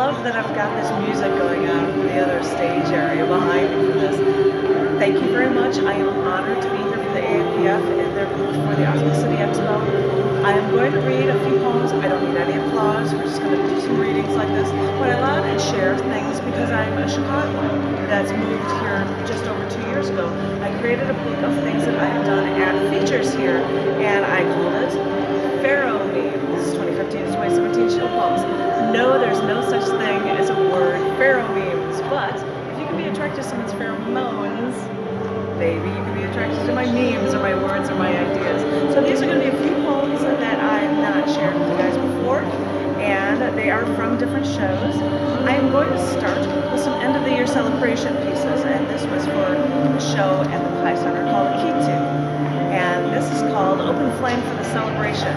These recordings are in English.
love that I've got this music going on in the other stage area behind me for this. Thank you very much. I am honored to be here for the AIPF and their booth for the Awesmic City Expo. I am going to read a few poems. I don't need any applause. We're just going to do some readings like this. But I love and share things because I'm a Chicagoan that's moved here just over 2 years ago. I created a book of things that I have done and features here, and I called it Pheromemes, 2015 to 2017 show poems. No, there's no such thing as a word, pheromemes, but if you can be attracted to someone's pheromones, maybe you can be attracted to my memes or my words or my ideas. So these are going to be a few poems that I have not shared with you guys before, and they are from different shows. I am going to start with some end of the year celebration pieces, and this was for the show at the Pie Center called Kuypers. And this is called Open Flame for the Celebration.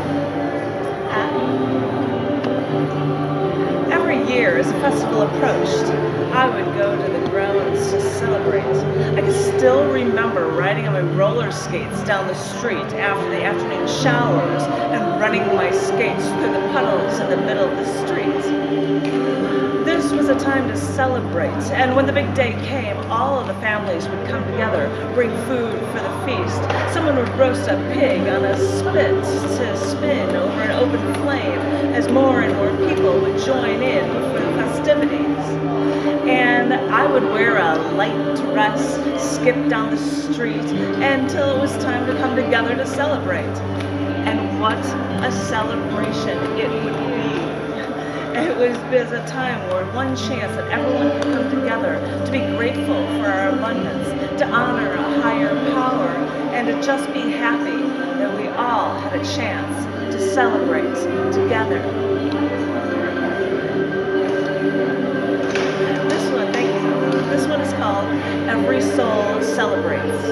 Every year as the festival approached, I would go to the grounds to celebrate. I can still remember riding on my roller skates down the street after the afternoon showers and running my skates through the puddles in the middle of the street. This was a time to celebrate, and when the big day came, all of the families would come together, bring food for the feast. Someone would roast a pig on a spit to spin over an open flame as more and more people would join in for the festivities. And I would wear a light dress, skip down the street until it was time to come together to celebrate. And what a celebration it would be. It was a time where one chance that everyone could come together to be grateful for our abundance, to honor a higher power, and to just be happy that we all had a chance to celebrate together. This one is called Every Soul Celebrates.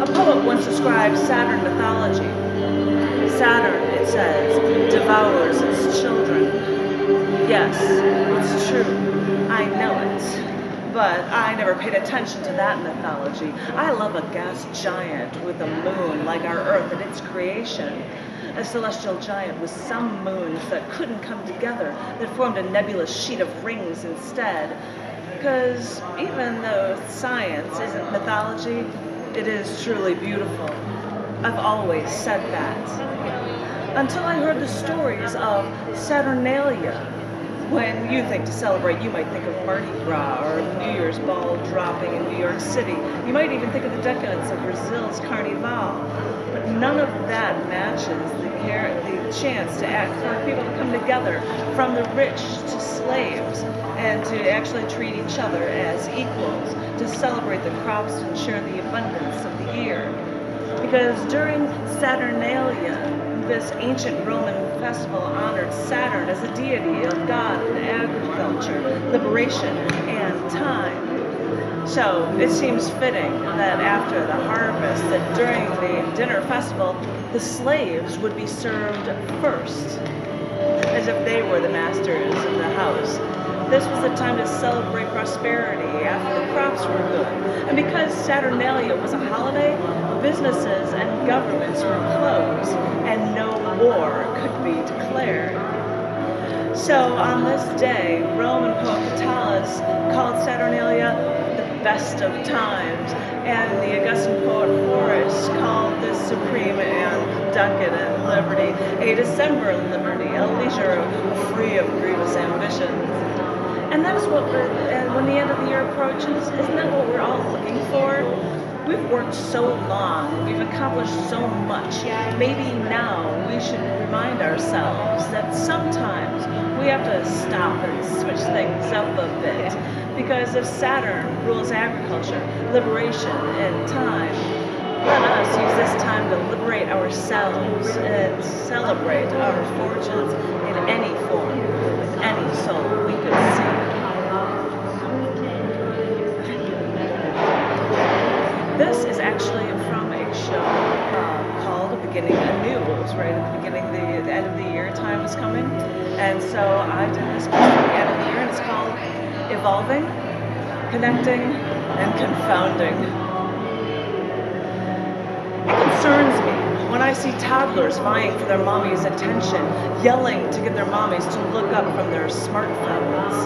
A poet once described Saturn mythology. Saturn, it says, devours its children. Yes, it's true. I know it. But I never paid attention to that mythology. I love a gas giant with a moon like our Earth at its creation. A celestial giant with some moons that couldn't come together, that formed a nebulous sheet of rings instead. Because even though science isn't mythology, it is truly beautiful. I've always said that. Until I heard the stories of Saturnalia. When you think to celebrate, you might think of Mardi Gras or New Year's ball dropping in New York City. You might even think of the decadence of Brazil's Carnival. But none of that matches the chance to act for people to come together, from the rich to slaves, and to actually treat each other as equals, to celebrate the crops and share the abundance of the year. Because during Saturnalia, this ancient Roman festival honored Saturn as a deity of God and agriculture, liberation, and time. So it seems fitting that after the harvest, that during the dinner festival, the slaves would be served first, as if they were the masters of the house. This was a time to celebrate prosperity after the crops were good. And because Saturnalia was a holiday, businesses and governments were closed, and no war could be declared. So on this day, Roman poet Catullus called Saturnalia the best of times, and the Augustan poet Horace called this supreme and decadent liberty a December liberty, a leisure free of grievous ambitions. And that is what when the end of the year approaches, isn't that what we're all looking for? We've worked so long, we've accomplished so much. Maybe now we should remind ourselves that sometimes we have to stop and switch things up a bit. Because if Saturn rules agriculture, liberation, and time, let us use this time to liberate ourselves and celebrate our fortunes in any form, with any soul we could see. This is actually from a show called Beginning Anew. It was right at the beginning, the end of the year time was coming. And so I did this for the end of the year, and it's called Evolving, Connecting, and Confounding. It concerns me when when I see toddlers vying for their mommy's attention, yelling to get their mommies to look up from their smartphones.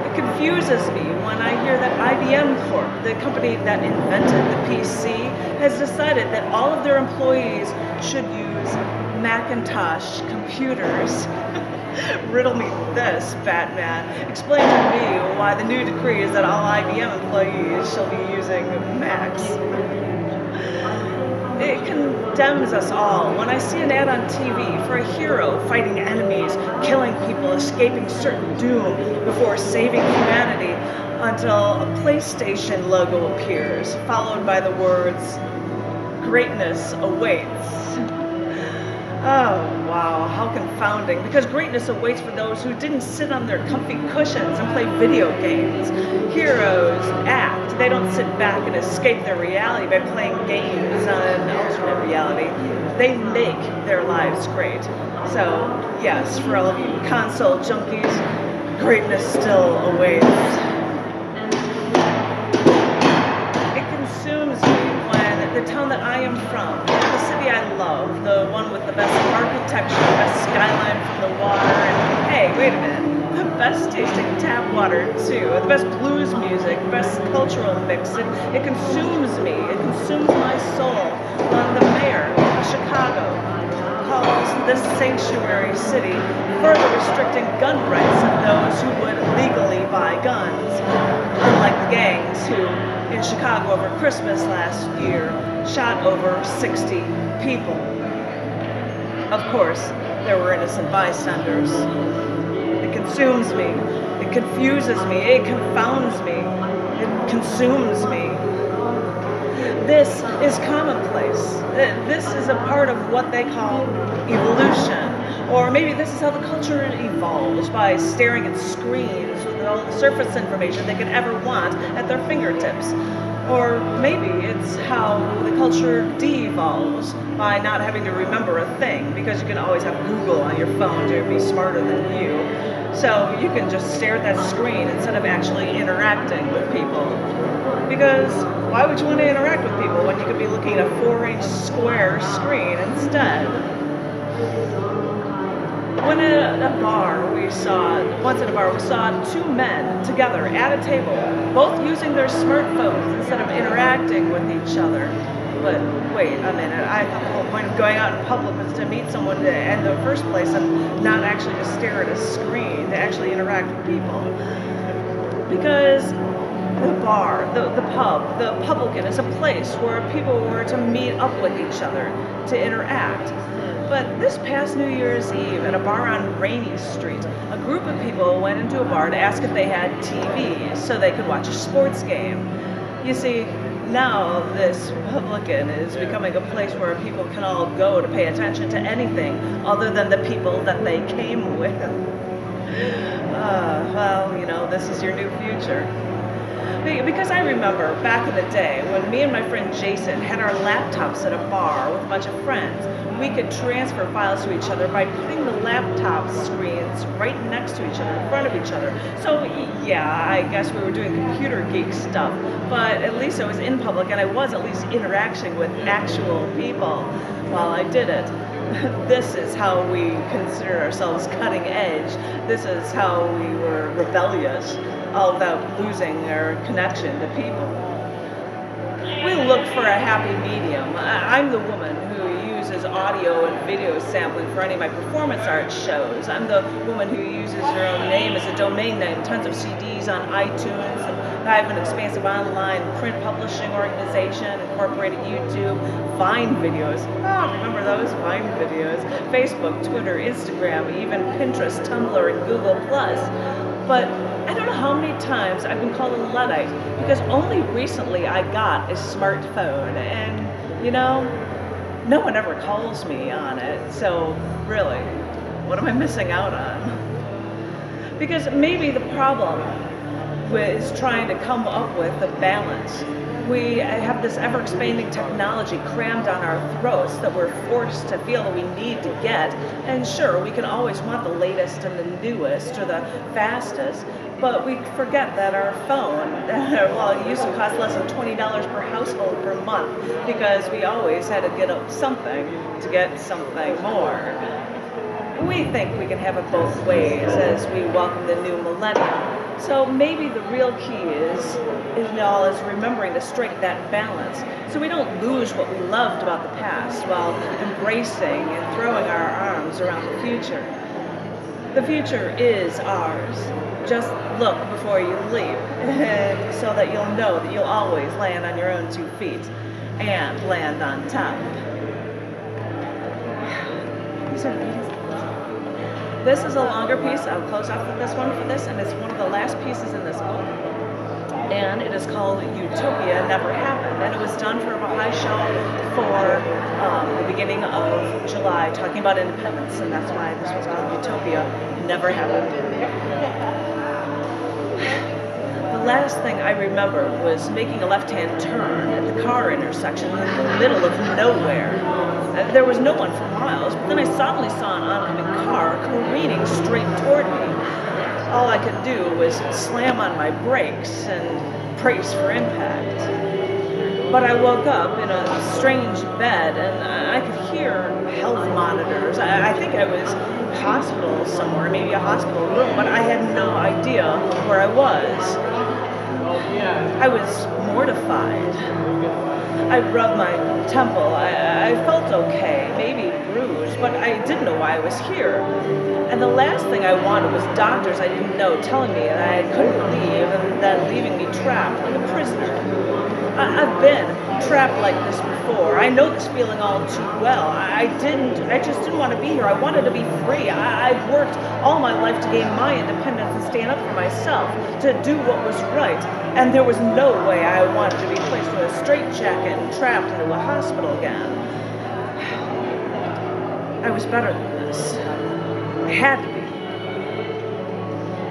It confuses me when I hear that IBM Corp, the company that invented the PC, has decided that all of their employees should use Macintosh computers. Riddle me this, Batman. Explain to me why the new decree is that all IBM employees shall be using Macs. It condemns us all when I see an ad on TV for a hero fighting enemies, killing people, escaping certain doom before saving humanity until a PlayStation logo appears, followed by the words, "Greatness awaits." Oh, wow, how confounding. Because greatness awaits for those who didn't sit on their comfy cushions and play video games. Heroes act. They don't sit back and escape their reality by playing games on an alternate reality. They make their lives great. So, yes, for all of you console junkies, greatness still awaits. It consumes me when the town that I am from, the city I love, the one with the best architecture, the best skyline from the water, and hey, wait a minute, the best tasting tap water too, the best blues music, the best cultural mix. It consumes me, it consumes my soul when the mayor of Chicago calls this sanctuary city further restricting gun rights of those who would legally buy guns, unlike the gangs who, in Chicago over Christmas last year, shot over 60 people. Of course, there were innocent bystanders. It consumes me. It confuses me. It confounds me. It consumes me. This is commonplace. This is a part of what they call evolution. Or maybe this is how the culture evolves, by staring at screens with all the surface information they could ever want at their fingertips. Or maybe it's how the culture de-evolves, by not having to remember a thing, because you can always have Google on your phone to be smarter than you. So you can just stare at that screen instead of actually interacting with people. Because why would you want to interact with people when you could be looking at a 4-inch square screen instead? When at a bar, we saw two men together at a table, both using their smartphones instead of interacting with each other. But wait a minute, I thought the whole point of going out in public was to meet someone in the first place and not actually just stare at a screen, to actually interact with people. Because the bar, the pub, the publican is a place where people were to meet up with each other, to interact. But this past New Year's Eve at a bar on Rainy Street, a group of people went into a bar to ask if they had TVs so they could watch a sports game. You see, now this publican is becoming a place where people can all go to pay attention to anything other than the people that they came with. Well, you know, this is your new future. Because I remember back in the day when me and my friend Jason had our laptops at a bar with a bunch of friends, we could transfer files to each other by putting the laptop screens right next to each other, in front of each other. So yeah, I guess we were doing computer geek stuff, but at least I was in public and I was at least interacting with actual people while I did it. This is how we consider ourselves cutting edge. This is how we were rebellious, all without losing our connection to people. We look for a happy medium. I'm the woman who uses audio and video sampling for any of my performance art shows. I'm the woman who uses her own name as a domain name, tons of CDs on iTunes, and I have an expansive online print publishing organization, incorporated YouTube, Vine videos. Remember those Vine videos? Facebook, Twitter, Instagram, even Pinterest, Tumblr, and Google+. But I don't know how many times I've been called a Luddite because only recently I got a smartphone, and you know, no one ever calls me on it, so really, what am I missing out on? Because maybe the problem is trying to come up with a balance. We have this ever-expanding technology crammed down our throats that we're forced to feel that we need to get. And sure, we can always want the latest and the newest or the fastest, But we forget that our phone, well, it used to cost less than $20 per household per month because we always had to get up something to get something more. We think we can have it both ways as we welcome the new millennium. So maybe the real key is remembering to strike that balance so we don't lose what we loved about the past while embracing and throwing our arms around the future. The future is ours. Just look before you leap so that you'll know that you'll always land on your own 2 feet and land on top. This is a longer piece. I'll close off with this one for this, and it's one of the last pieces in this book. And it is called Utopia Never Happened. And it was done for a Baha'i show for the beginning of July, talking about independence. And that's why this was called Utopia Never Happened. The last thing I remember was making a left-hand turn at the car intersection in the middle of nowhere. There was no one for miles, but then I suddenly saw an oncoming car careening straight toward me. All I could do was slam on my brakes and brace for impact. But I woke up in a strange bed and I could hear health monitors. I think I was in a hospital somewhere, maybe a hospital room, but I had no idea where I was. I was mortified. I rubbed my temple. I felt okay, maybe bruised, but I didn't know why I was here. And the last thing I wanted was doctors I didn't know telling me that I couldn't leave and then leaving me trapped like a prisoner. I've been trapped like this before. I know this feeling all too well. I just didn't want to be here. I wanted to be free. I've worked all my life to gain my independence and stand up for myself, to do what was right. And there was no way I wanted to be placed in a straitjacket and trapped into a hospital again. I was better than this. I had to be.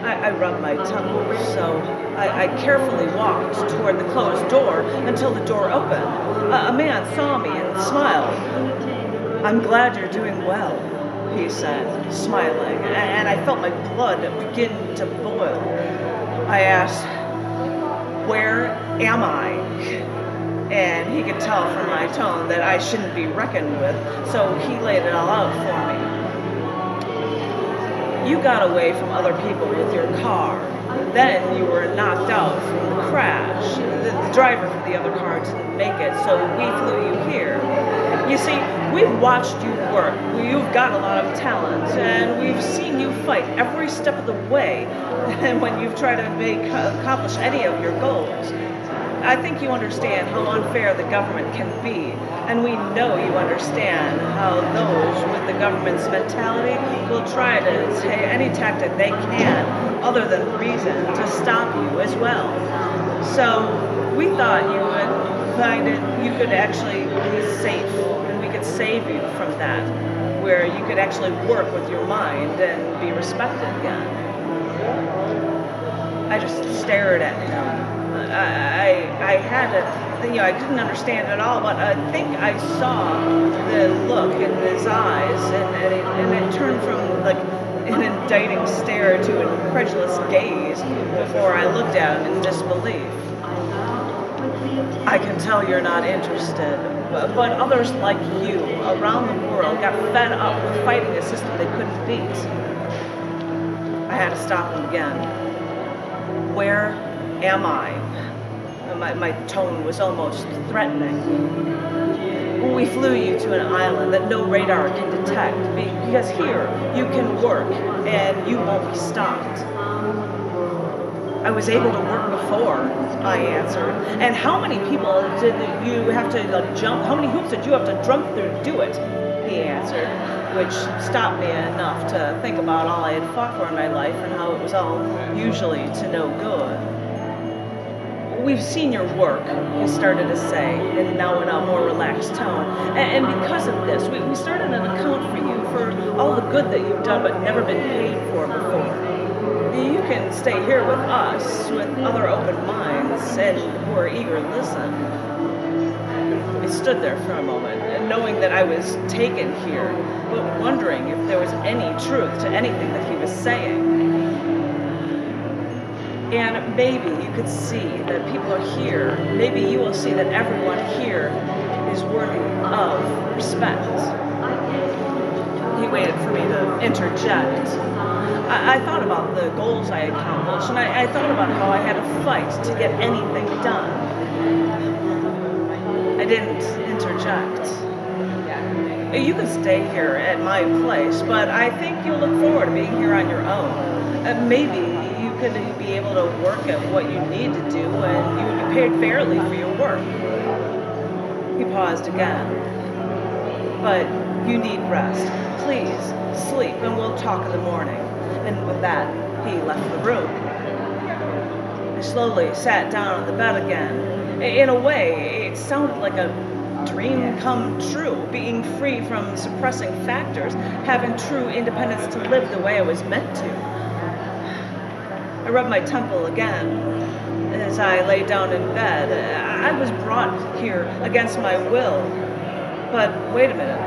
I rubbed my temples, so I carefully walked toward the closed door until the door opened. A man saw me and smiled. "I'm glad you're doing well," he said, smiling, and I felt my blood begin to boil. I asked, "Where am I?" And he could tell from my tone that I shouldn't be reckoned with, so he laid it all out for me. "You got away from other people with your car. Then you were knocked out from the crash. The driver for the other car didn't make it, so we flew you here. You see, we've watched you work. You've got a lot of talent, and we've seen you fight every step of the way when you've tried to accomplish any of your goals. I think you understand how unfair the government can be, and we know you understand how those with the government's mentality will try to take any tactic they can, other than reason, to stop you as well. So we thought you would find it, you could actually be safe, and we could save you from that, where you could actually work with your mind and be respected again." I just stared at him. I had to, I couldn't understand it all, but I think I saw the look in his eyes, and it turned from like an indicting stare to an incredulous gaze before I looked at him in disbelief. "I can tell you're not interested, but others like you around the world got fed up with fighting a system they couldn't beat." I had to stop him again. "Where am I?" My tone was almost threatening. "We flew you to an island that no radar can detect, because here you can work and you won't be stopped." "I was able to work before," I answered. "And how many people did you have to jump? How many hoops did you have to jump through to do it?" He answered, which stopped me enough to think about all I had fought for in my life and how it was all usually to no good. "We've seen your work," he started to say, and now in a more relaxed tone. And because of this, we started an account for you for all the good that you've done but never been paid for before. You can stay here with us, with other open minds and who are eager to listen." I stood there for a moment, knowing that I was taken here, but wondering if there was any truth to anything that he was saying. And maybe you could see that people are here. Maybe you will see that everyone here is worthy of respect. He waited for me to interject. I thought about the goals I accomplished, and I thought about how I had to fight to get anything done. I didn't interject. You can stay here at my place, but I think you'll look forward to being here on your own. Maybe you could be able to work at what you need to do, and you would be paid fairly for your work. He paused again. But you need rest. Please, sleep, and we'll talk in the morning. And with that, he left the room. I slowly sat down on the bed again. In a way, it sounded like a dream come true, being free from suppressing factors, having true independence to live the way I was meant to. I rubbed my temple again as I lay down in bed. I was brought here against my will. But wait a minute.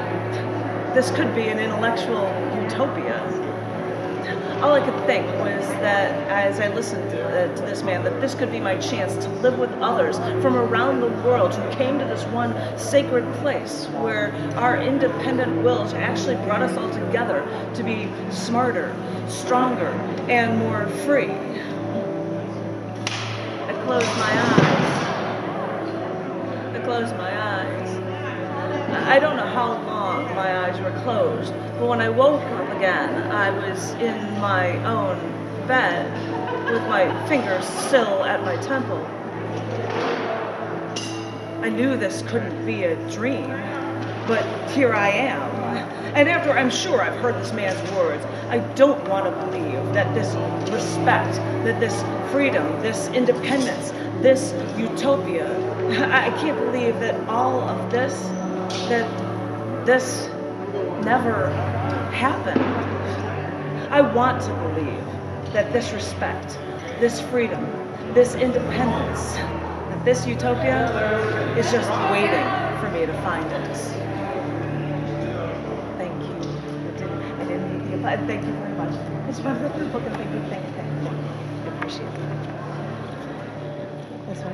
This could be an intellectual utopia. All I could think was that as I listened to this man, that this could be my chance to live with others from around the world who came to this one sacred place where our independent wills actually brought us all together to be smarter, stronger, and more free. I closed my eyes. I don't know how long my eyes were closed, but when I woke up again, I was in my own bed with my fingers still at my temple. I knew this couldn't be a dream, but here I am. And after I'm sure I've heard this man's words, I don't want to believe that this respect, that this freedom, this independence, this utopia, I can't believe that all of this, that this never happened. I want to believe that this respect, this freedom, this independence, that this utopia is just waiting for me to find it. Thank you. I didn't need the thank you very much. I just wanted to read the book and thank you. I appreciate it. That's why